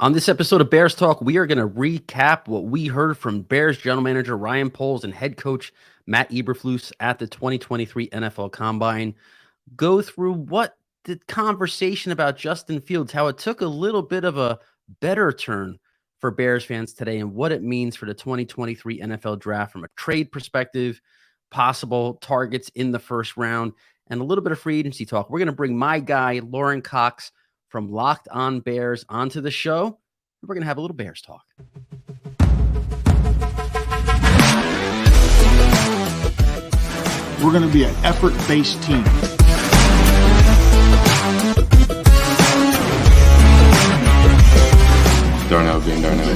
On this episode of Bears Talk, we are going to recap what we heard from Bears general manager Ryan Poles and head coach Matt Eberflus at the 2023 NFL Combine. Go through what the conversation about Justin Fields, how it took a little bit of a better turn for Bears fans today, and what it means for the 2023 NFL Draft from a trade perspective, possible targets in the first round, and a little bit of free agency talk. We're going to bring my guy, Lorin Cox, from Locked On Bears onto the show. We're going to have a little Bears talk. We're going to be an effort-based team. Darnell being Darnell.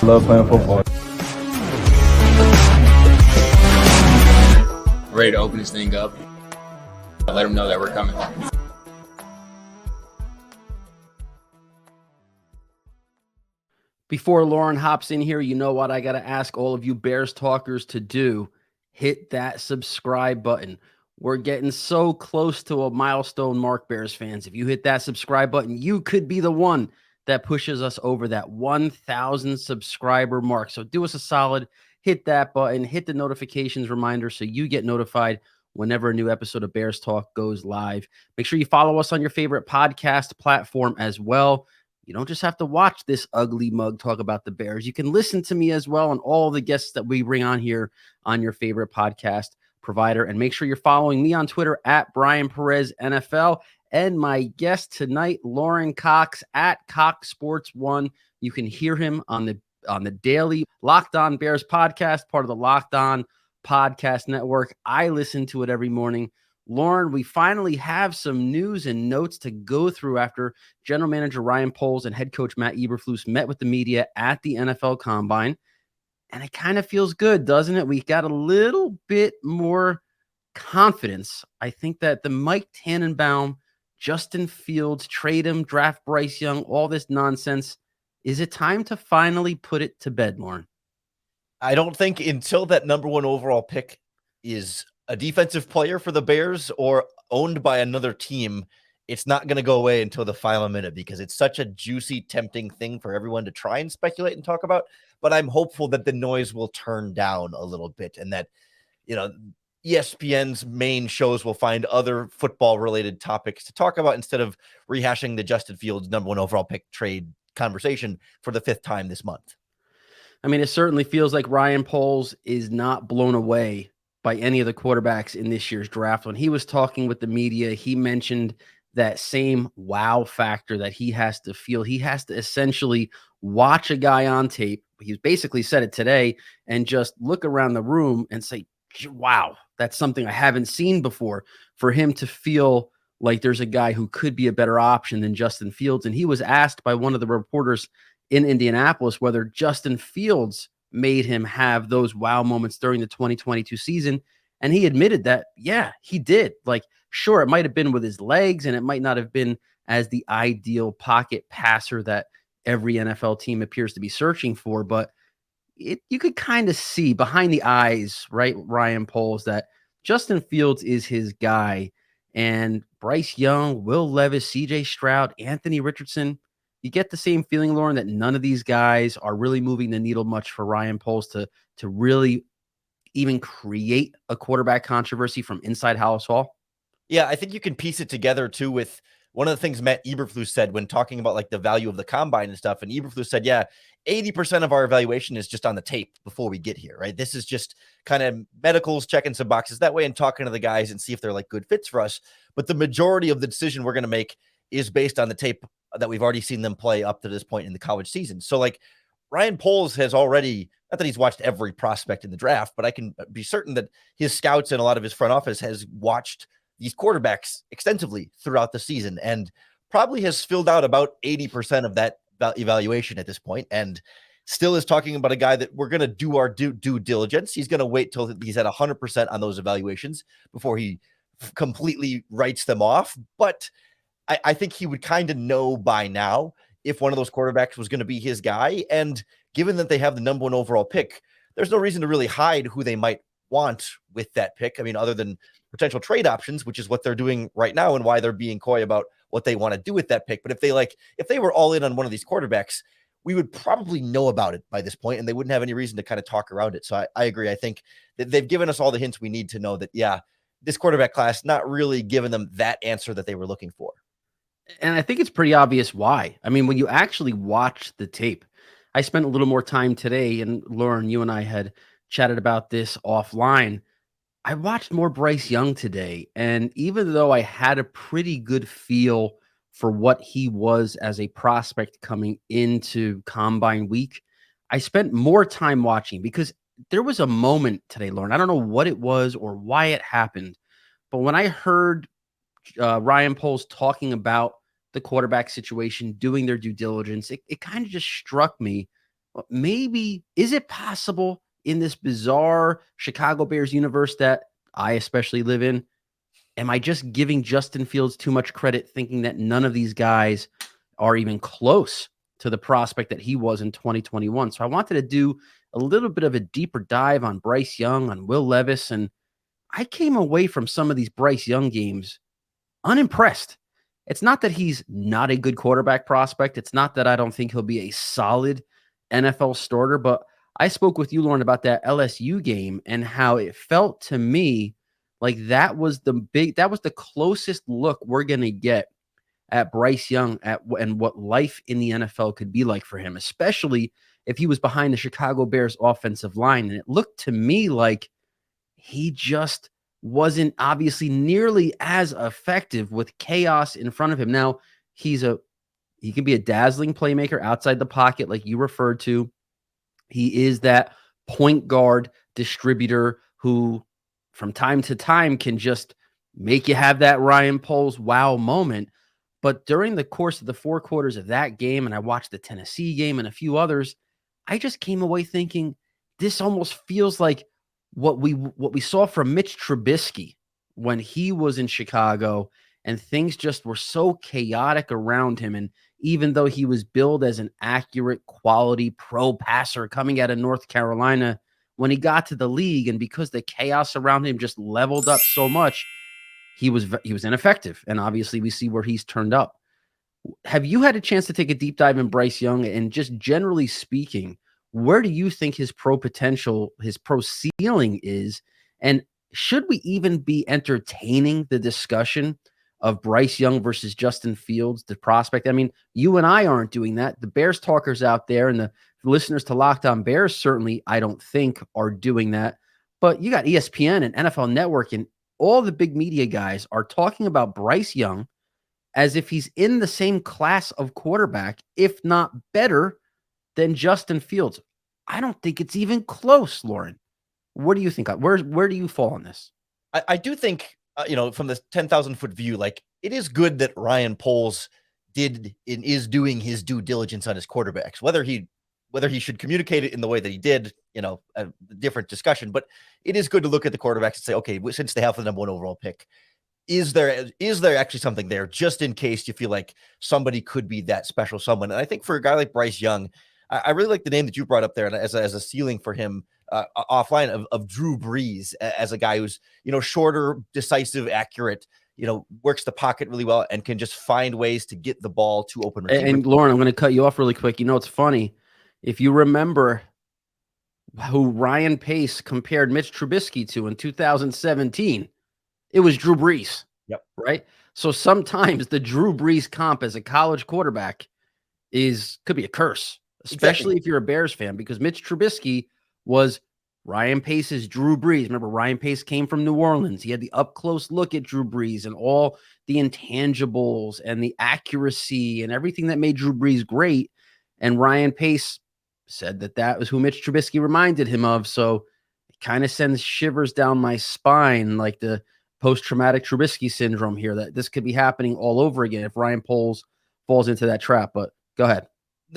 Love playing football. Ready to open this thing up. Let them know that we're coming. Before Lorin hops in here, you know what I got to ask all of you Bears talkers to do? Hit that subscribe button. We're getting so close to a milestone mark, Bears fans. If you hit that subscribe button, you could be the one that pushes us over that 1,000 subscriber mark. So do us a solid, hit that button, hit the notifications reminder so you get notified whenever a new episode of Bears Talk goes live. Make sure you follow us on your favorite podcast platform as well. You don't just have to watch this ugly mug talk about the Bears. You can listen to me as well and all the guests that we bring on here on your favorite podcast provider. And make sure you're following me on Twitter at Bryan Perez NFL. And my guest tonight, Lorin Cox at Cox Sports One. You can hear him on the daily Locked On Bears podcast, part of the Locked On Podcast Network. I listen to it every morning. Lorin, we finally have some news and notes to go through after general manager Ryan Poles and head coach Matt Eberflus met with the media at the NFL Combine. And it kind of feels good, doesn't it? We got a little bit more confidence. I think that the Mike Tannenbaum, Justin Fields, trade him, draft Bryce Young, all this nonsense. Is it time to finally put it to bed, Lorin? I don't think until that number one overall pick is a defensive player for the Bears or owned by another team, it's not going to go away until the final minute because it's such a juicy, tempting thing for everyone to try and speculate and talk about. But I'm hopeful that the noise will turn down a little bit and that, ESPN's main shows will find other football-related topics to talk about instead of rehashing the Justin Fields number one overall pick trade conversation for the fifth time this month. I mean, it certainly feels like Ryan Poles is not blown away by any of the quarterbacks in this year's draft. When he was talking with the media, he mentioned that same wow factor that he has to feel. He has to essentially watch a guy on tape. He's basically said it today and just look around the room and say, wow, that's something I haven't seen before, for him to feel like there's a guy who could be a better option than Justin Fields. And he was asked by one of the reporters in Indianapolis whether Justin Fields made him have those wow moments during the 2022 season. And he admitted that, yeah, he did. Like, sure, it might have been with his legs and it might not have been as the ideal pocket passer that every NFL team appears to be searching for, but you could kind of see behind the eyes, right, Ryan Poles, that Justin Fields is his guy. And Bryce Young, Will Levis, CJ Stroud, Anthony Richardson, you get the same feeling, Lorin, that none of these guys are really moving the needle much for Ryan Poles to really even create a quarterback controversy from inside Hallis Hall. Yeah, I think you can piece it together too with one of the things Matt Eberflus said when talking about like the value of the combine and stuff. And Eberflus said, yeah, 80% of our evaluation is just on the tape before we get here, right? This is just kind of medicals, checking some boxes that way and talking to the guys and see if they're like good fits for us. But the majority of the decision we're going to make is based on the tape that we've already seen them play up to this point in the college season. So like Ryan Poles has already, not that he's watched every prospect in the draft, but I can be certain that his scouts and a lot of his front office has watched these quarterbacks extensively throughout the season and probably has filled out about 80% of that evaluation at this point, and still is talking about a guy that we're going to do our due diligence. He's going to wait till he's at 100% on those evaluations before he completely writes them off. But I think he would kind of know by now if one of those quarterbacks was going to be his guy. And given that they have the number one overall pick, there's no reason to really hide who they might want with that pick. I mean, other than potential trade options, which is what they're doing right now and why they're being coy about what they want to do with that pick. But if they were all in on one of these quarterbacks, we would probably know about it by this point, and they wouldn't have any reason to kind of talk around it. So I agree. I think that they've given us all the hints we need to know that, yeah, this quarterback class not really giving them that answer that they were looking for. And I think it's pretty obvious why. I mean, when you actually watch the tape, I spent a little more time today, and Lauren, you and I had chatted about this offline. I watched more Bryce Young today, and even though I had a pretty good feel for what he was as a prospect coming into combine week, I spent more time watching because there was a moment today, Lauren. I don't know what it was or why it happened, but when I heard Ryan Poles talking about the quarterback situation, doing their due diligence, it kind of just struck me. Maybe is it possible in this bizarre Chicago Bears universe that I especially live in? Am I just giving Justin Fields too much credit, thinking that none of these guys are even close to the prospect that he was in 2021? So I wanted to do a little bit of a deeper dive on Bryce Young, on Will Levis, and I came away from some of these Bryce Young games unimpressed. It's not that he's not a good quarterback prospect. It's not that I don't think he'll be a solid NFL starter, but I spoke with you, Lauren, about that LSU game and how it felt to me like that was the closest look we're going to get at Bryce Young and what life in the NFL could be like for him, especially if he was behind the Chicago Bears offensive line. And it looked to me like he just wasn't obviously nearly as effective with chaos in front of him. Now, he can be a dazzling playmaker outside the pocket, like you referred to. He is that point guard distributor who, from time to time, can just make you have that Ryan Poles wow moment. But during the course of the 4 quarters of that game, and I watched the Tennessee game and a few others, I just came away thinking this almost feels like what we saw from Mitch Trubisky when he was in Chicago, and things just were so chaotic around him. And even though he was billed as an accurate, quality pro passer coming out of North Carolina, when he got to the league, and because the chaos around him just leveled up so much, he was ineffective. And obviously, we see where he's turned up. Have you had a chance to take a deep dive in Bryce Young? And just generally speaking, where do you think his pro potential, his pro ceiling is? And should we even be entertaining the discussion of Bryce Young versus Justin Fields, the prospect? I mean, you and I aren't doing that. The Bears talkers out there and the listeners to Locked On Bears certainly, I don't think, are doing that. But you got ESPN and NFL Network and all the big media guys are talking about Bryce Young as if he's in the same class of quarterback, if not better, than Justin Fields. I don't think it's even close, Lauren. What do you think? Where do you fall on this? I do think, from the 10,000-foot view, like, it is good that Ryan Poles is doing his due diligence on his quarterbacks. Whether he should communicate it in the way that he did, a different discussion. But it is good to look at the quarterbacks and say, okay, since they have the number 1 overall pick, is there actually something there, just in case you feel like somebody could be that special someone? And I think for a guy like Bryce Young, I really like the name that you brought up there as a ceiling for him offline of Drew Brees, as a guy who's, shorter, decisive, accurate, works the pocket really well and can just find ways to get the ball to open receivers. And Lauren, I'm going to cut you off really quick. It's funny. If you remember who Ryan Pace compared Mitch Trubisky to in 2017, it was Drew Brees. Yep. Right. So sometimes the Drew Brees comp as a college quarterback could be a curse, especially if you're a Bears fan, because Mitch Trubisky was Ryan Pace's Drew Brees. Remember, Ryan Pace came from New Orleans. He had the up-close look at Drew Brees and all the intangibles and the accuracy and everything that made Drew Brees great. And Ryan Pace said that was who Mitch Trubisky reminded him of. So it kind of sends shivers down my spine, like the post-traumatic Trubisky syndrome here, that this could be happening all over again if Ryan Poles falls into that trap. But go ahead.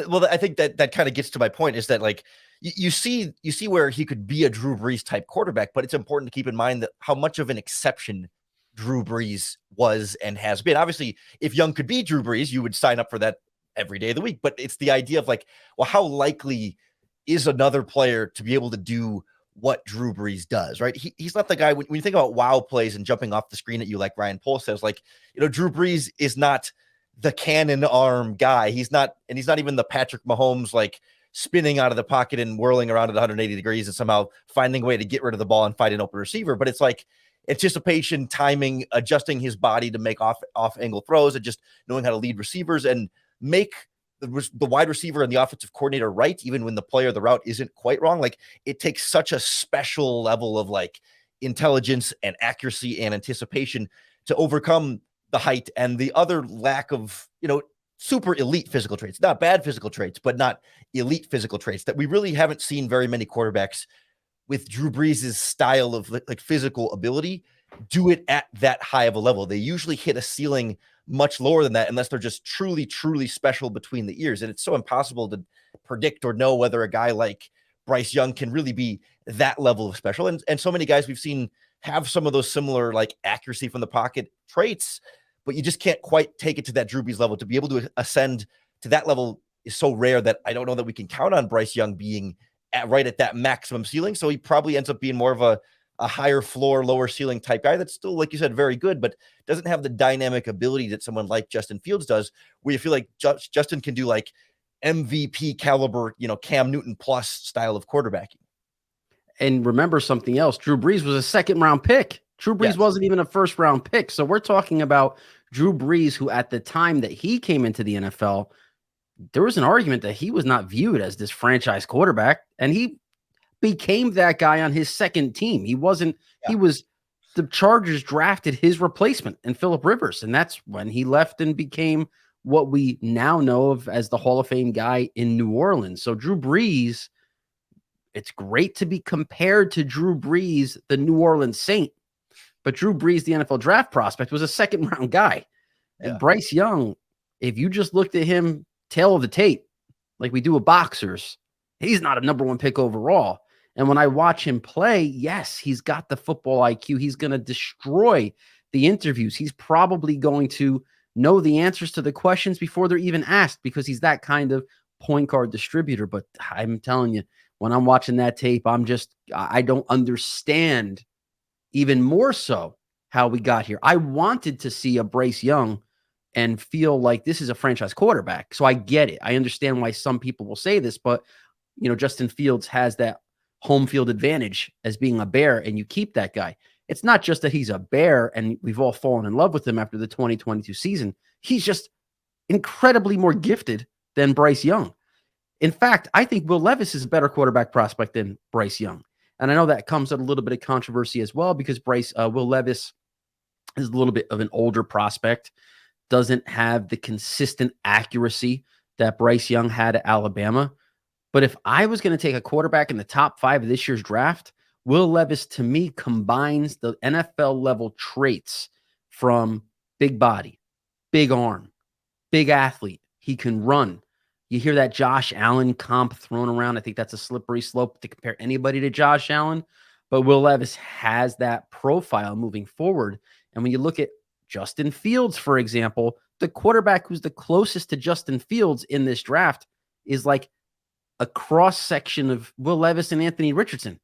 Well, I think that kind of gets to my point, is that, like, you see where he could be a Drew Brees type quarterback, but it's important to keep in mind that how much of an exception Drew Brees was and has been. Obviously, if Young could be Drew Brees, you would sign up for that every day of the week. But it's the idea of, like, well, how likely is another player to be able to do what Drew Brees does, right? He's not the guy when you think about wow plays and jumping off the screen at you, like Ryan Pohl says, like, Drew Brees is not the cannon arm guy. He's not even the Patrick Mahomes, like spinning out of the pocket and whirling around at 180 degrees and somehow finding a way to get rid of the ball and find an open receiver. But it's like anticipation, timing, adjusting his body to make off angle throws, and just knowing how to lead receivers and make the wide receiver and the offensive coordinator right, even when the play or the route isn't quite wrong. Like, it takes such a special level of like intelligence and accuracy and anticipation to overcome the height and the other lack of, super elite physical traits, not bad physical traits, but not elite physical traits, that we really haven't seen very many quarterbacks with Drew Brees' style of like physical ability do it at that high of a level. They usually hit a ceiling much lower than that, unless they're just truly, truly special between the ears. And it's so impossible to predict or know whether a guy like Bryce Young can really be that level of special. And so many guys we've seen have some of those similar like accuracy from the pocket traits, but you just can't quite take it to that Drew Brees level. To be able to ascend to that level is so rare that I don't know that we can count on Bryce Young being right at that maximum ceiling. So he probably ends up being more of a higher floor, lower ceiling type guy that's still, like you said, very good, but doesn't have the dynamic ability that someone like Justin Fields does, where you feel like Justin can do like MVP caliber, Cam Newton plus style of quarterbacking. And remember something else. Drew Brees was a second-round pick. Drew Brees wasn't even a first-round pick. So we're talking about Drew Brees, who at the time that he came into the NFL, there was an argument that he was not viewed as this franchise quarterback, and he became that guy on his second team. He wasn't, the Chargers drafted his replacement in Phillip Rivers, and that's when he left and became what we now know of as the Hall of Fame guy in New Orleans. So Drew Brees, it's great to be compared to Drew Brees, the New Orleans Saint, but Drew Brees, the NFL draft prospect, was a second-round guy. Yeah. And Bryce Young, if you just looked at him tail of the tape, like we do with boxers, he's not a number one pick overall. And when I watch him play, yes, he's got the football IQ. He's going to destroy the interviews. He's probably going to know the answers to the questions before they're even asked, because he's that kind of point guard distributor. But I'm telling you, when I'm watching that tape, I don't understand even more so how we got here. I wanted to see a Bryce Young and feel like this is a franchise quarterback. So I get it. I understand why some people will say this, but Justin Fields has that home field advantage as being a Bear, and you keep that guy. It's not just that he's a Bear and we've all fallen in love with him after the 2022 season. He's just incredibly more gifted than Bryce Young. In fact, I think Will Levis is a better quarterback prospect than Bryce Young. And I know that comes at a little bit of controversy as well, because Will Levis is a little bit of an older prospect, doesn't have the consistent accuracy that Bryce Young had at Alabama. But if I was going to take a quarterback in the top 5 of this year's draft, Will Levis, to me, combines the NFL level traits from big body, big arm, big athlete. He can run. You hear that Josh Allen comp thrown around. I think that's a slippery slope to compare anybody to Josh Allen. But Will Levis has that profile moving forward. And when you look at Justin Fields, for example, the quarterback who's the closest to Justin Fields in this draft is like a cross section of Will Levis and Anthony Richardson.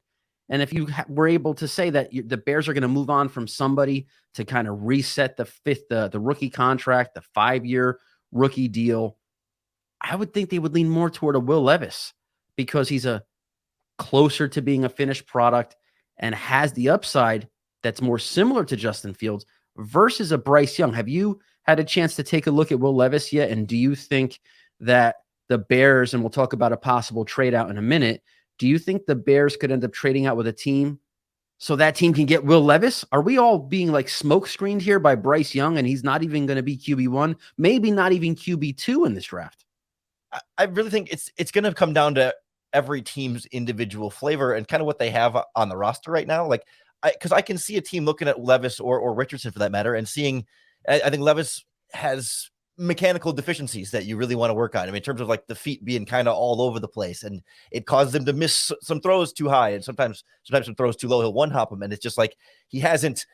And if you were able to say that the Bears are going to move on from somebody to kind of reset the rookie contract, the 5-year rookie deal, I would think they would lean more toward a Will Levis, because he's a closer to being a finished product and has the upside that's more similar to Justin Fields versus a Bryce Young. Have you had a chance to take a look at Will Levis yet? And do you think that the Bears, and we'll talk about a possible trade out in a minute, do you think the Bears could end up trading out with a team so that team can get Will Levis? Are we all being like smoke screened here by Bryce Young, and he's not even going to be QB1, maybe not even QB2 in this draft? I really think it's going to come down to every team's individual flavor and kind of what they have on the roster right now. Like, because I can see a team looking at Levis or Richardson for that matter and seeing, I think Levis has mechanical deficiencies that you really want to work on. I mean, in terms of like the feet being kind of all over the place, and it causes him to miss some throws too high, and sometimes some throws too low. He'll one hop him, and it's just like he hasn't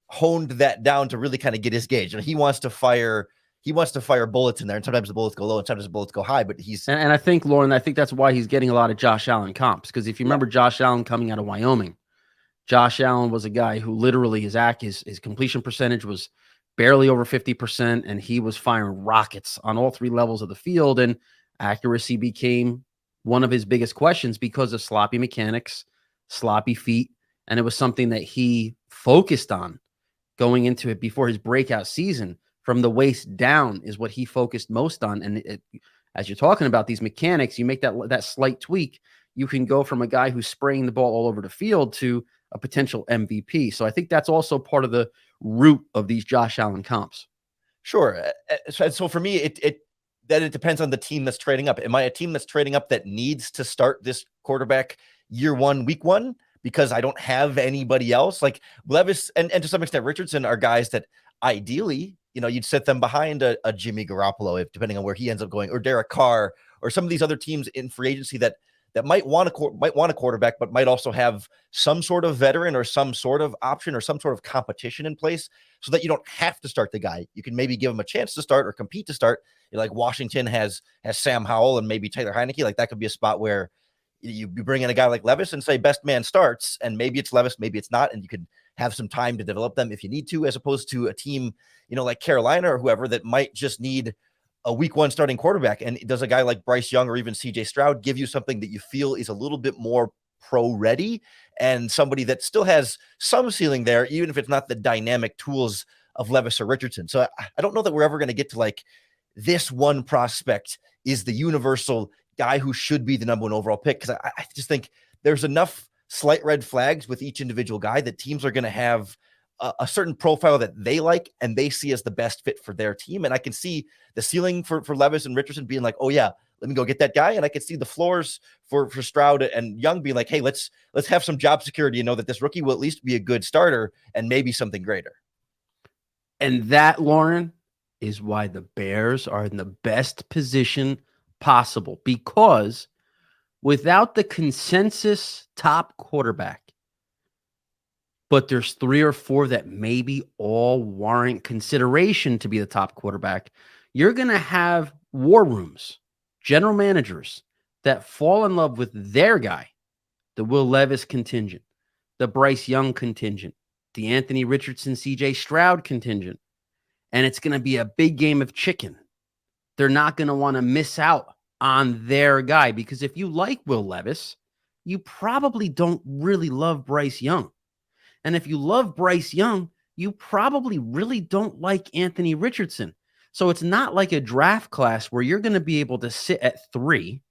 honed that down to really kind of get his gauge. And he wants to fire he wants to fire bullets in there, and sometimes the bullets go low and sometimes the bullets go high, but he's And I think, Lorin, I think that's why he's getting a lot of Josh Allen comps. Because if you remember Josh Allen coming out of Wyoming, Josh Allen was a guy who literally his completion percentage was barely over 50%, and he was firing rockets on all three levels of the field. And accuracy became one of his biggest questions because of sloppy mechanics, sloppy feet. And it was something that he focused on going into it before his breakout season. From the waist down is what he focused most on. And as you're talking about these mechanics, you make that slight tweak, you can go from a guy who's spraying the ball all over the field to a potential MVP. So I think that's also part of the root of these Josh Allen comps. sure. So for me, it depends on the team that's trading up. Am I a team that's trading up that needs to start this quarterback year one, week one? Because I don't have anybody else. Like Levis and to some extent Richardson are guys that ideally, you'd set them behind a Jimmy Garoppolo, depending on where he ends up going, or Derek Carr, or some of these other teams in free agency that might want a quarterback, but might also have some sort of veteran or some sort of option or some sort of competition in place, so that you don't have to start the guy. You can maybe give him a chance to start or compete to start. Like Washington has Sam Howell and maybe Taylor Heineke. Like that could be a spot where you bring in a guy like Levis and say best man starts, and maybe it's Levis, maybe it's not, and you can have some time to develop them if you need to, as opposed to a team, like Carolina or whoever that might just need a week one starting quarterback. And does a guy like Bryce Young or even CJ Stroud give you something that you feel is a little bit more pro ready and somebody that still has some ceiling there, even if it's not the dynamic tools of Levis or Richardson? So I don't know that we're ever going to get to like this one prospect is the universal guy who should be the number one overall pick, because I just think there's enough slight red flags with each individual guy that teams are going to have a certain profile that they like and they see as the best fit for their team. And I can see the ceiling for Levis and Richardson being like, oh yeah, let me go get that guy. And I can see the floors for Stroud and Young being like, hey, let's have some job security and know that this rookie will at least be a good starter and maybe something greater. And that, Lorin, is why the Bears are in the best position possible, because without the consensus top quarterback, but there's 3 or 4 that maybe all warrant consideration to be the top quarterback, you're going to have war rooms, general managers that fall in love with their guy, the Will Levis contingent, the Bryce Young contingent, the Anthony Richardson, CJ Stroud contingent. And it's going to be a big game of chicken. They're not going to want to miss out on their guy, because if you like Will Levis, you probably don't really love Bryce Young. And if you love Bryce Young, you probably really don't like Anthony Richardson. So it's not like a draft class where you're going to be able to sit at 3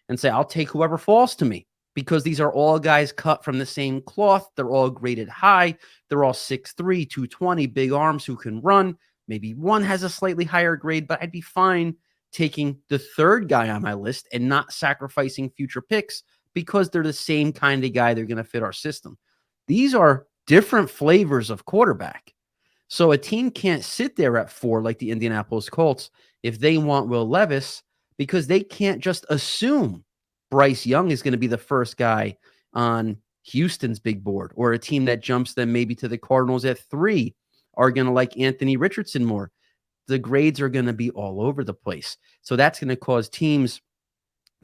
and say, I'll take whoever falls to me, because these are all guys cut from the same cloth. They're all graded high. They're all 6'3", 220, big arms who can run. Maybe one has a slightly higher grade, but I'd be fine taking the third guy on my list and not sacrificing future picks because they're the same kind of guy. They're going to fit our system. These are different flavors of quarterback. So a team can't sit there at 4 like the Indianapolis Colts if they want Will Levis, because they can't just assume Bryce Young is going to be the first guy on Houston's big board, or a team that jumps them maybe to the Cardinals at 3 are going to like Anthony Richardson more. The grades are going to be all over the place. So that's going to cause teams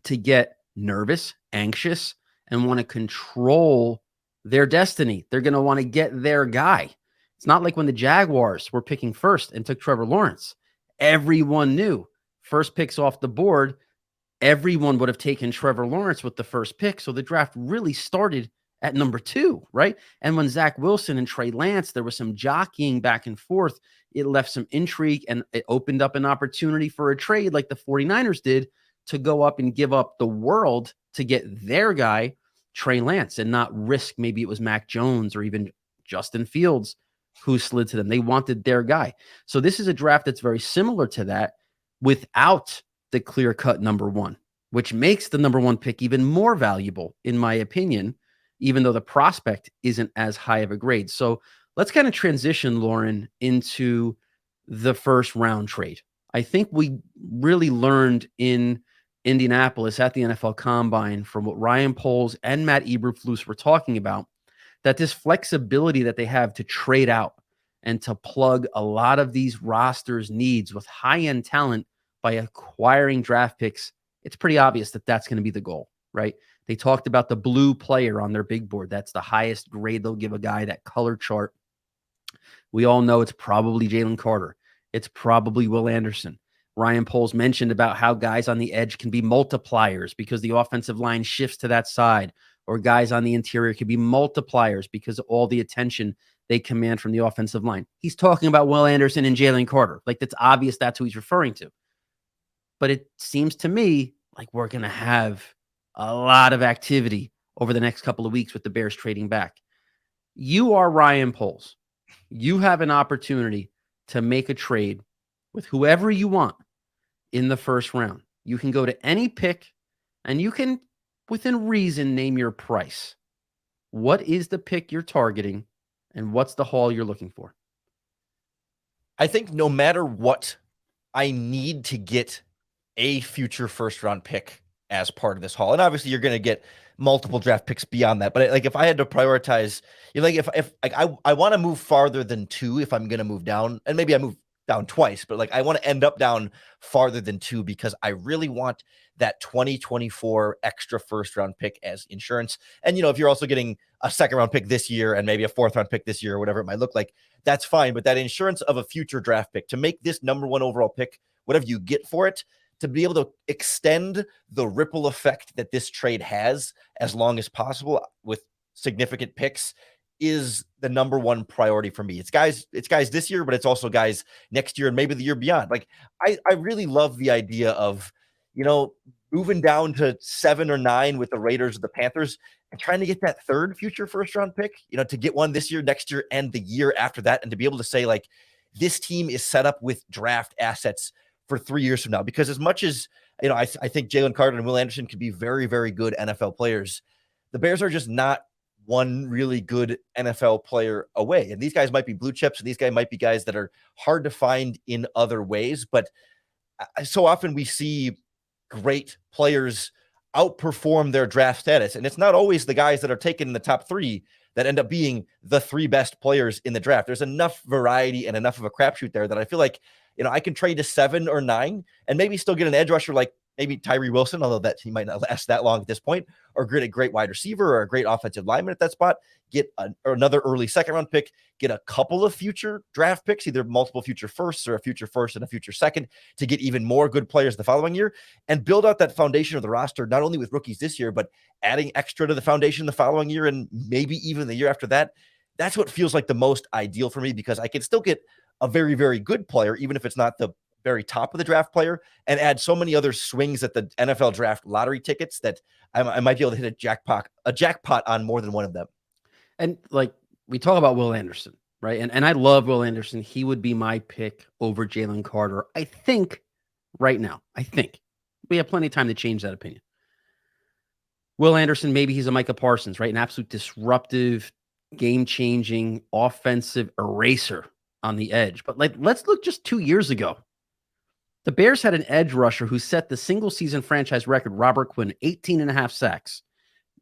to get nervous, anxious, and want to control their destiny. They're going to want to get their guy. It's not like when the Jaguars were picking first and took Trevor Lawrence. Everyone knew first picks off the board, everyone would have taken Trevor Lawrence with the first pick. So the draft really started at number 2, right? And when Zach Wilson and Trey Lance, there was some jockeying back and forth. It left some intrigue, and it opened up an opportunity for a trade like the 49ers did to go up and give up the world to get their guy, Trey Lance, and not risk maybe it was Mac Jones or even Justin Fields who slid to them. They wanted their guy. So this is a draft that's very similar to that without the clear-cut number 1, which makes the number 1 pick even more valuable, in my opinion, even though the prospect isn't as high of a grade. So let's kind of transition, Lorin, into the first round trade. I think we really learned in Indianapolis at the NFL Combine from what Ryan Poles and Matt Eberflus were talking about, that this flexibility that they have to trade out and to plug a lot of these rosters' needs with high-end talent by acquiring draft picks, it's pretty obvious that that's going to be the goal, right? They talked about the blue player on their big board. That's the highest grade they'll give a guy, that color chart. We all know it's probably Jalen Carter. It's probably Will Anderson. Ryan Poles mentioned about how guys on the edge can be multipliers because the offensive line shifts to that side, or guys on the interior can be multipliers because of all the attention they command from the offensive line. He's talking about Will Anderson and Jalen Carter. Like, that's obvious that's who he's referring to. But it seems to me like we're going to have a lot of activity over the next couple of weeks with the Bears trading back. You are Ryan Poles. You have an opportunity to make a trade with whoever you want in the first round. You can go to any pick and you can, within reason, name your price. What is the pick you're targeting and what's the haul you're looking for? I think no matter what, I need to get a future first round pick as part of this haul. And obviously you're going to get multiple draft picks beyond that. But like, if I had to prioritize, like if like I want to move farther than 2, if I'm going to move down, and maybe I move down twice, but like I want to end up down farther than 2 because I really want that 2024 extra first round pick as insurance. And, if you're also getting a second round pick this year and maybe a fourth round pick this year or whatever it might look like, that's fine. But that insurance of a future draft pick to make this number 1 overall pick, whatever you get for it, to be able to extend the ripple effect that this trade has as long as possible with significant picks is the number 1 priority for me. It's guys this year, but it's also guys next year and maybe the year beyond. Like I really love the idea of, moving down to 7 or 9 with the Raiders or the Panthers and trying to get that third future first round pick, to get one this year, next year, and the year after that. And to be able to say, like, this team is set up with draft assets for 3 years from now. Because as much as, I think Jalen Carter and Will Anderson could be very, very good NFL players, the Bears are just not one really good NFL player away. And these guys might be blue chips, and these guys might be guys that are hard to find in other ways. But so often we see great players outperform their draft status. And it's not always the guys that are taken in the top 3 that end up being the 3 best players in the draft. There's enough variety and enough of a crapshoot there that I feel like, I can trade to 7 or 9 and maybe still get an edge rusher like maybe Tyree Wilson, although that he might not last that long at this point, or get a great wide receiver or a great offensive lineman at that spot, get another early second round pick, get a couple of future draft picks, either multiple future firsts or a future first and a future second, to get even more good players the following year and build out that foundation of the roster, not only with rookies this year, but adding extra to the foundation the following year and maybe even the year after that. That's what feels like the most ideal for me, because I can still get a very, very good player, even if it's not the very top of the draft player, and add so many other swings at the NFL draft lottery tickets that I might be able to hit a jackpot on more than one of them. And like, we talk about Will Anderson, right? And I love Will Anderson. He would be my pick over Jalen Carter, I think, right now. I think we have plenty of time to change that opinion. Will Anderson, maybe he's a Micah Parsons, right? An absolute disruptive, game-changing, offensive eraser on the edge. But like, let's look just 2 years ago. The Bears had an edge rusher who set the single-season franchise record, Robert Quinn, 18.5 sacks.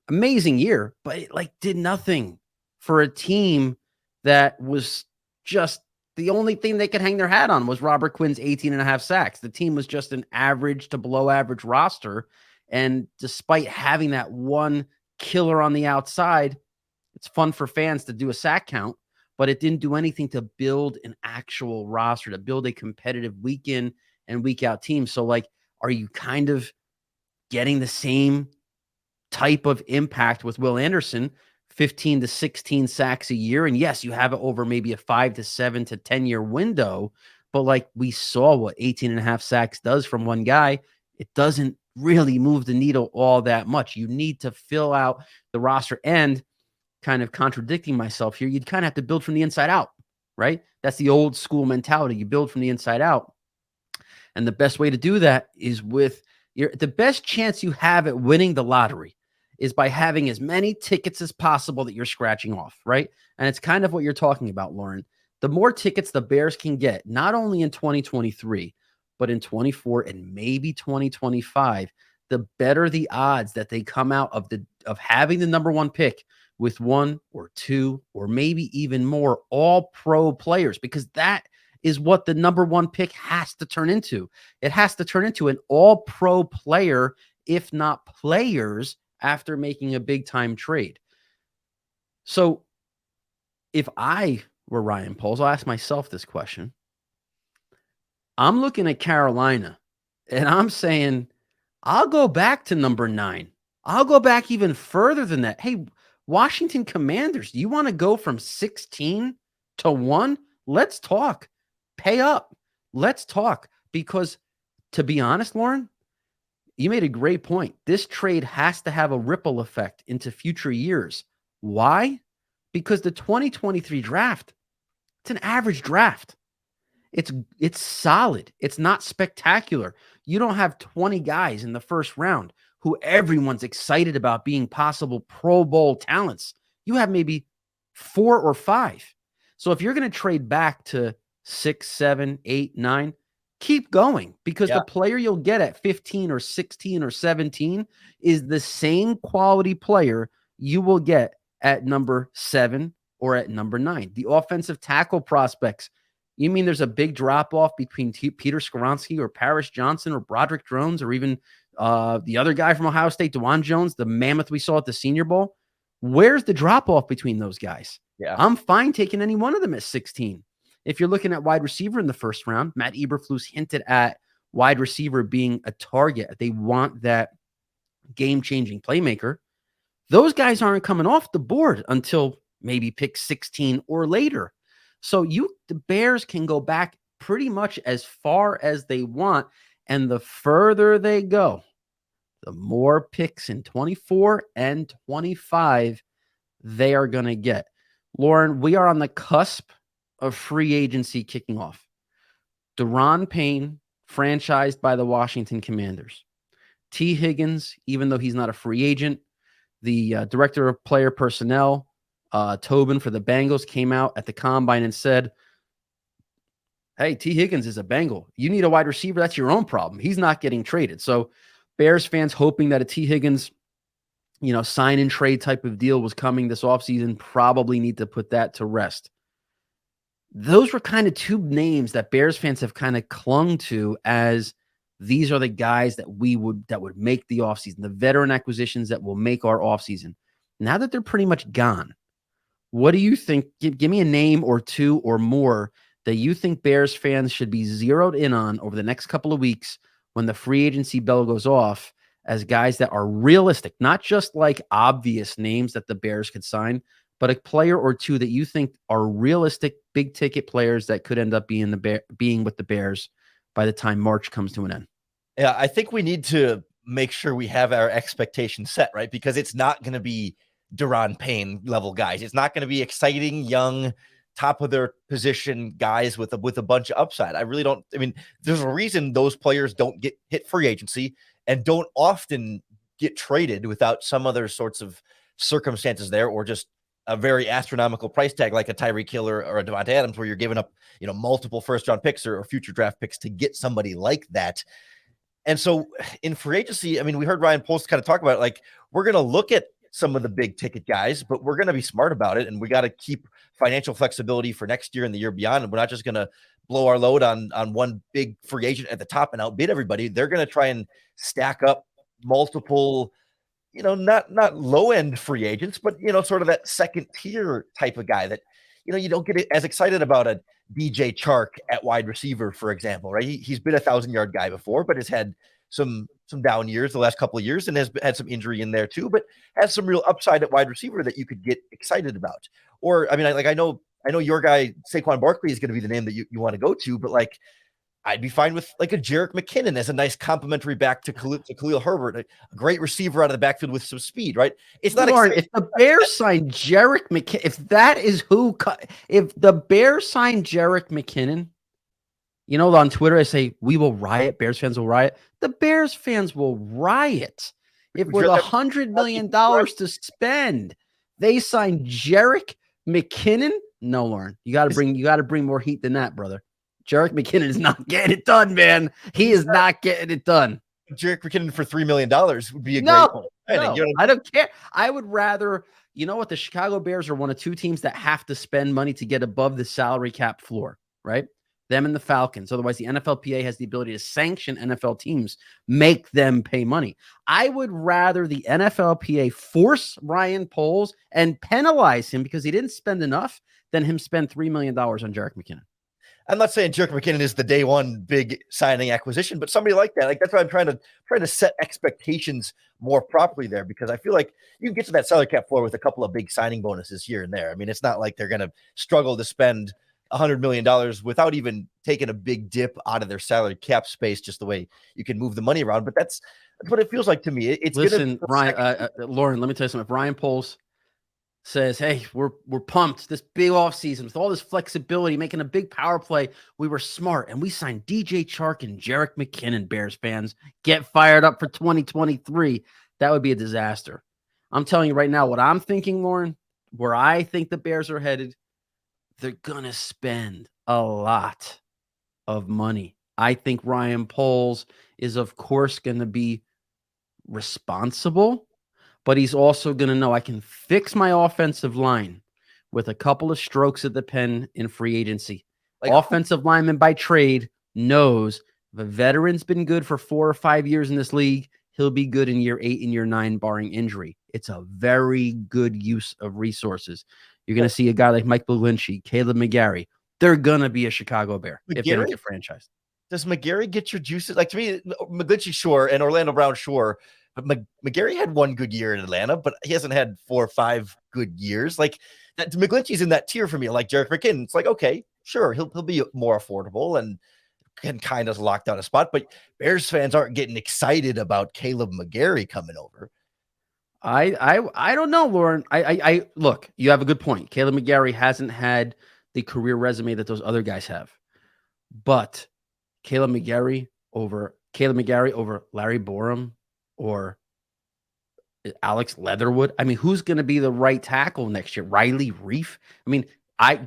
Amazing year, but it did nothing for a team that was just the only thing they could hang their hat on was Robert Quinn's 18.5 sacks. The team was just an average to below average roster. And despite having that one killer on the outside, it's fun for fans to do a sack count, but it didn't do anything to build an actual roster, to build a competitive week in and week out team. So are you kind of getting the same type of impact with Will Anderson, 15 to 16 sacks a year? And yes, you have it over maybe a 5 to 7 to 10 year window, but we saw what 18.5 sacks does from one guy. It doesn't really move the needle all that much. You need to fill out the roster, and kind of contradicting myself here, you'd kind of have to build from the inside out, right? That's the old school mentality. You build from the inside out. And the best way to do that is with the best chance you have at winning the lottery is by having as many tickets as possible that you're scratching off, right? And it's kind of what you're talking about, Lorin. The more tickets the Bears can get, not only in 2023, but in 24 and maybe 2025, the better the odds that they come out of having the number 1 pick with 1 or 2 or maybe even more all-pro players, because that is what the number 1 pick has to turn into. It has to turn into an all-pro player, if not players, after making a big-time trade. So if I were Ryan Poles, I'll ask myself this question. I'm looking at Carolina, and I'm saying, I'll go back to number 9. I'll go back even further than that. Hey, Washington Commanders, do you want to go from 16 to 1? Let's talk. Pay up. Let's talk. Because to be honest, Lorin, you made a great point. This trade has to have a ripple effect into future years. Why? Because the 2023 draft, it's an average draft. It's solid. It's not spectacular. You don't have 20 guys in the first round who everyone's excited about being possible Pro Bowl talents. You have maybe 4 or 5. So if you're going to trade back to 6, 7, 8, 9, keep going, because the player you'll get at 15 or 16 or 17 is the same quality player you will get at number 7 or at number 9. The offensive tackle prospects, you mean there's a big drop-off between Peter Skoronski or Paris Johnson or Broderick Jones or even the other guy from Ohio State, DeJuan Jones, the mammoth we saw at the Senior Bowl? Where's the drop-off between those guys? Yeah, I'm fine taking any one of them at 16. If you're looking at wide receiver in the first round, Matt Eberflus hinted at wide receiver being a target. They want that game-changing playmaker. Those guys aren't coming off the board until maybe pick 16 or later. So the Bears can go back pretty much as far as they want, and the further they go, the more picks in 24 and 25 they are going to get. Lorin, we are on the cusp of free agency kicking off. Daron Payne, franchised by the Washington Commanders. T. Higgins, even though he's not a free agent, the director of player personnel, Tobin for the Bengals, came out at the combine and said, hey, T. Higgins is a Bengal. You need a wide receiver. That's your own problem. He's not getting traded. So Bears fans hoping that a T. Higgins, sign and trade type of deal was coming this offseason probably need to put that to rest. Those were kind of 2 names that Bears fans have kind of clung to as these are the guys that would make the offseason, the veteran acquisitions that will make our offseason. Now that they're pretty much gone, what do you think? Give me a name or 2 or more that you think Bears fans should be zeroed in on over the next couple of weeks when the free agency bell goes off as guys that are realistic, not just like obvious names that the Bears could sign, but a player or 2 that you think are realistic, big ticket players that could end up being with the Bears by the time March comes to an end. Yeah, I think we need to make sure we have our expectations set, right? Because it's not going to be Daron Payne level guys. It's not going to be exciting, young, top of their position guys with a bunch of upside. I really don't. I mean, there's a reason those players don't get hit free agency and don't often get traded without some other sorts of circumstances there, or just a very astronomical price tag like a Tyreek Hill or a Devontae Adams, where you're giving up, multiple first-round picks or future draft picks to get somebody like that. And so in free agency, I mean, we heard Ryan Poles kind of talk about it, like, we're going to look at some of the big ticket guys, but we're going to be smart about it. And we got to keep financial flexibility for next year and the year beyond. And we're not just going to blow our load on one big free agent at the top and outbid everybody. They're going to try and stack up multiple, not low end free agents, but, sort of that second tier type of guy that, you don't get as excited about a DJ Chark at wide receiver, for example, right? He's been a 1,000-yard guy before, but has had some down years the last couple of years and has had some injury in there too, but has some real upside at wide receiver that you could get excited about. Or, I mean, I know your guy, Saquon Barkley, is going to be the name that you want to go to, but like, I'd be fine with like a Jerick McKinnon as a nice complimentary back to Khalil Herbert, a great receiver out of the backfield with some speed, right? It's not Lorin, if the Bears sign Jerick McKinnon, if the Bears sign Jerick McKinnon, on Twitter, I say, we will riot. Bears fans will riot. The Bears fans will riot. If with $100 million to spend, they sign Jerick McKinnon. No, Lorin, you got to bring more heat than that, brother. Jerick McKinnon is not getting it done, man. He is not getting it done. Jerick McKinnon for $3 million would be a great one. No, I don't care. I would rather you know what? The Chicago Bears are one of two teams that have to spend money to get above the salary cap floor, right? Them and the Falcons. Otherwise, the NFLPA has the ability to sanction NFL teams, make them pay money. I would rather the NFLPA force Ryan Poles and penalize him because he didn't spend enough than him spend $3 million on Jerick McKinnon. I'm not saying Jerick McKinnon is the day one big signing acquisition, but somebody like that, like that's why I'm trying to set expectations more properly there, because I feel like you can get to that salary cap floor with a couple of big signing bonuses here and there. I mean, it's not like they're going to struggle to spend $100 million without even taking a big dip out of their salary cap space, just the way you can move the money around. But that's what it feels like to me. It's Listen, Ryan, Lorin, let me tell you something. If Ryan Poles says, hey, we're pumped this big offseason with all this flexibility, making a big power play. We were smart, and we signed DJ Chark and Jerick McKinnon. Bears fans, get fired up for 2023. That would be a disaster. I'm telling you right now what I'm thinking, Lorin, where I think the Bears are headed, they're going to spend a lot of money. I think Ryan Poles is, of course, going to be responsible, but he's also going to know I can fix my offensive line with a couple of strokes of the pen in free agency. Offensive lineman by trade knows if a veteran's been good for 4 or 5 years in this league, he'll be good in year 8 and year 9, barring injury. It's a very good use of resources. You're going to see a guy like Mike McGlinchey, Caleb McGarry. They're going to be a Chicago Bear if they don't get franchised. Does McGarry get your juices? Like, to me, McGlinchey, sure, and Orlando Brown, sure. But McGarry had one good year in Atlanta, but he hasn't had 4 or 5 good years. Like, that, McGlinchey's in that tier for me. Like Jerick McKinnon, it's like, okay, sure, he'll be more affordable and can kind of lock down a spot. But Bears fans aren't getting excited about Caleb McGarry coming over. I don't know, Lorin. I look, you have a good point. Caleb McGarry hasn't had the career resume that those other guys have, but Caleb McGarry over Larry Borum or Alex Leatherwood. I mean, who's going to be the right tackle next year? Riley Reif? I mean,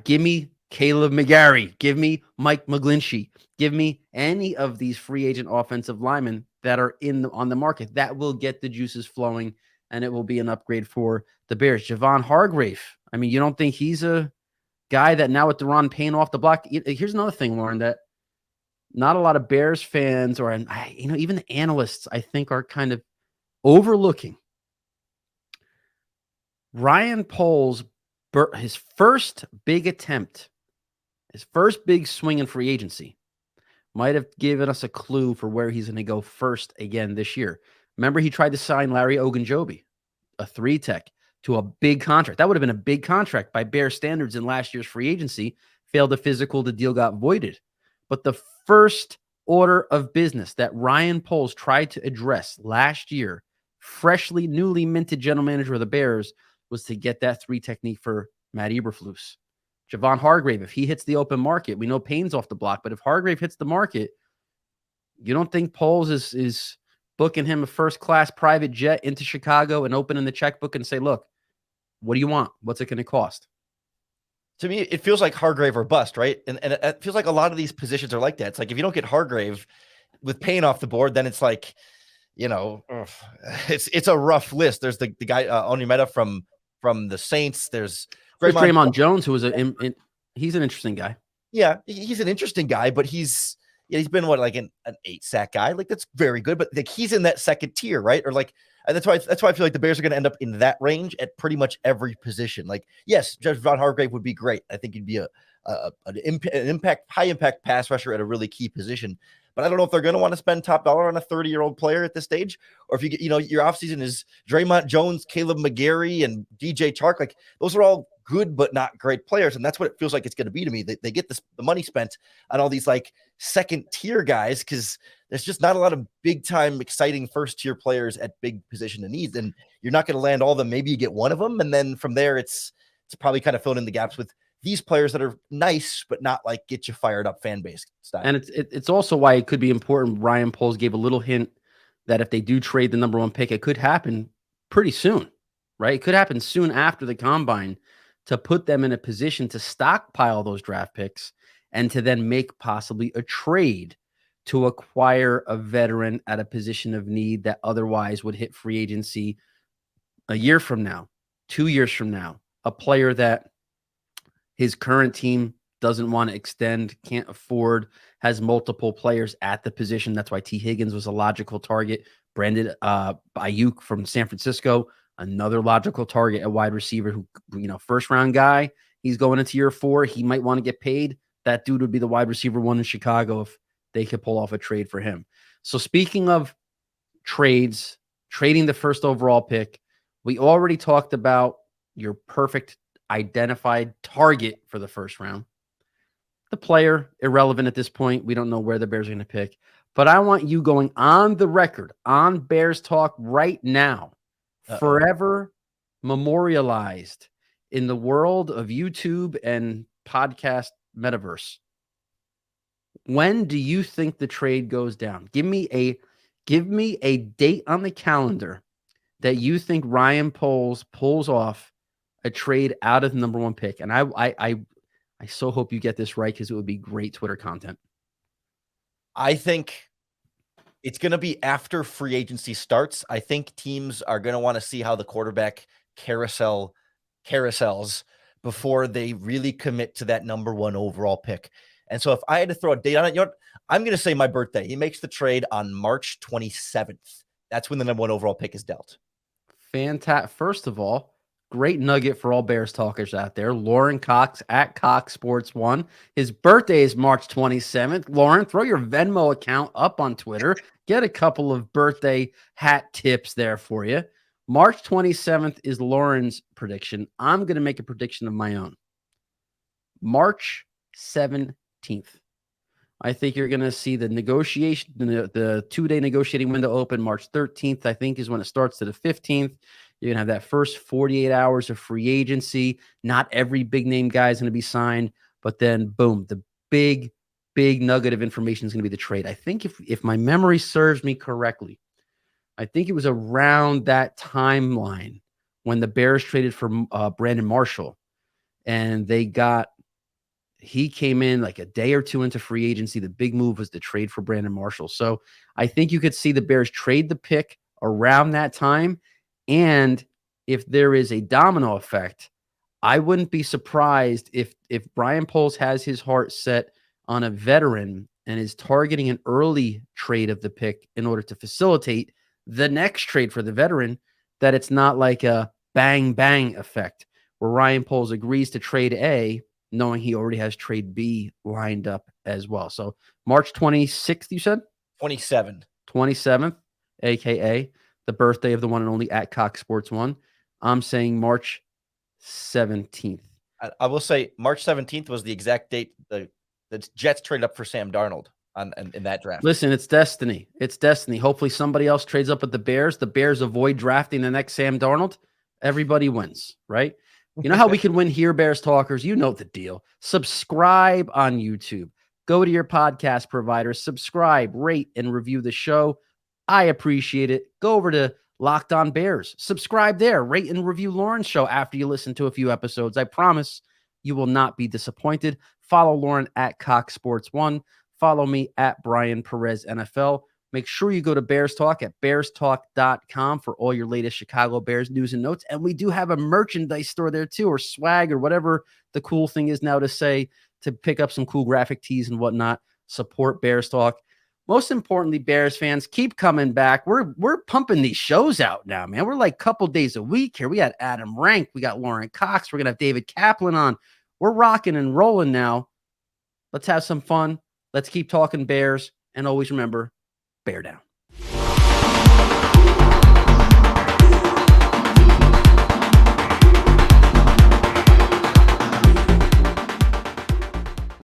give me Caleb McGarry. Give me Mike McGlinchey. Give me any of these free agent offensive linemen that are on the market. That will get the juices flowing, and it will be an upgrade for the Bears. Javon Hargrave. I mean, you don't think he's a guy that now with Deron Payne off the block? Here's another thing, Lorin, that not a lot of Bears fans or, even the analysts, I think, are kind of overlooking. Ryan Poles, his first big attempt, his first big swing in free agency, might have given us a clue for where he's going to go first again this year. Remember, he tried to sign Larry Ogunjobi, a 3-tech, to a big contract. That would have been a big contract by Bear standards in last year's free agency. Failed the physical, the deal got voided. But the first order of business that Ryan Poles tried to address last year, newly minted general manager of the Bears, was to get that 3 technique for Matt Eberflus. Javon Hargrave, if he hits the open market, we know Payne's off the block, but if Hargrave hits the market, you don't think Poles is booking him a first-class private jet into Chicago and opening the checkbook and say, look, what do you want? What's it going to cost? To me, it feels like Hargrave or bust, right? And it feels like a lot of these positions are like that. It's like, if you don't get Hargrave with Payne off the board, then it's like, it's a rough list. There's the guy Onyemata from the Saints. There's Draymond Jones, who was he's an interesting guy. Yeah, he's an interesting guy, but he's been like an 8-sack guy. Like, that's very good, but like, he's in that second tier, right? Or like, and that's why I feel like the Bears are going to end up in that range at pretty much every position. Like, yes, Javon Hargrave would be great. I think he'd be an high impact pass rusher at a really key position. But I don't know if they're going to want to spend top dollar on a 30-year-old player at this stage, or if you get, your offseason is Draymond Jones, Caleb McGarry, and DJ Chark. Like, those are all good but not great players, and that's what it feels like it's going to be to me. They get the money spent on all these like second-tier guys because there's just not a lot of big-time, exciting first-tier players at big position and needs, and you're not going to land all of them. Maybe you get one of them, and then from there, it's probably kind of filling in the gaps with these players that are nice, but not like get you fired up fan base style. And it's also why it could be important. Ryan Poles gave a little hint that if they do trade the number 1 pick, it could happen pretty soon, right? It could happen soon after the combine to put them in a position to stockpile those draft picks and to then make possibly a trade to acquire a veteran at a position of need that otherwise would hit free agency a year from now. 2 years from now, a player that his current team doesn't want to extend, can't afford, has multiple players at the position. That's why T. Higgins was a logical target. Brandon Ayuk from San Francisco, another logical target, a wide receiver who, first round guy. He's going into year 4. He might want to get paid. That dude would be the wide receiver 1 in Chicago if they could pull off a trade for him. So speaking of trades, trading the first overall pick, we already talked about your perfect identified target for the first round. The player, irrelevant at this point. We don't know where the Bears are going to pick. But I want you going on the record, on Bears Talk right now, forever memorialized in the world of YouTube and podcast metaverse. When do you think the trade goes down? Give me a date on the calendar that you think Ryan Poles pulls off a trade out of the number 1 pick. And I so hope you get this right, because it would be great Twitter content. I think it's going to be after free agency starts. I think teams are going to want to see how the quarterback carousels before they really commit to that number 1 overall pick. And so if I had to throw a date on it, I'm going to say my birthday. He makes the trade on March 27th. That's when the number 1 overall pick is dealt. Fantastic. First of all, great nugget for all Bears talkers out there. Lorin Cox at Cox Sports 1. His birthday is March 27th. Lorin, throw your Venmo account up on Twitter. Get a couple of birthday hat tips there for you. March 27th is Lorin's prediction. I'm going to make a prediction of my own. March 17th. I think you're going to see the negotiation, the 2-day negotiating window open. March 13th, I think, is when it starts to the 15th. You're going to have that first 48 hours of free agency. Not every big name guy is going to be signed, but then boom, the big nugget of information is going to be the trade. I think if my memory serves me correctly, I think it was around that timeline when the Bears traded for Brandon Marshall, and he came in like a day or 2 into free agency. The big move was the trade for Brandon Marshall. So I think you could see the Bears trade the pick around that time. And if there is a domino effect, I wouldn't be surprised if Bryan Poles has his heart set on a veteran and is targeting an early trade of the pick in order to facilitate the next trade for the veteran, that it's not like a bang, bang effect where Ryan Poles agrees to trade A, knowing he already has trade B lined up as well. So March 26th, you said? 27th, a.k.a. the birthday of the one and only at Cox Sports 1. I'm saying March 17th. I will say March 17th was the exact date the Jets traded up for Sam Darnold in that draft. Listen, it's destiny. It's destiny. Hopefully somebody else trades up with the Bears. The Bears avoid drafting the next Sam Darnold. Everybody wins, right? You know how we can win here, Bears talkers? You know the deal. Subscribe on YouTube. Go to your podcast provider. Subscribe, rate, and review the show. I appreciate it. Go over to Locked On Bears. Subscribe there. Rate and review Lorin's show after you listen to a few episodes. I promise you will not be disappointed. Follow Lorin at Cox Sports 1. Follow me at Bryan Perez NFL. Make sure you go to Bears Talk at bearstalk.com for all your latest Chicago Bears news and notes. And we do have a merchandise store there too, or swag, or whatever the cool thing is now to say, to pick up some cool graphic tees and whatnot. Support Bears Talk. Most importantly, Bears fans, keep coming back. We're pumping these shows out now, man. We're like a couple days a week here. We got Adam Rank. We got Lorin Cox. We're going to have David Kaplan on. We're rocking and rolling now. Let's have some fun. Let's keep talking Bears. And always remember, bear down.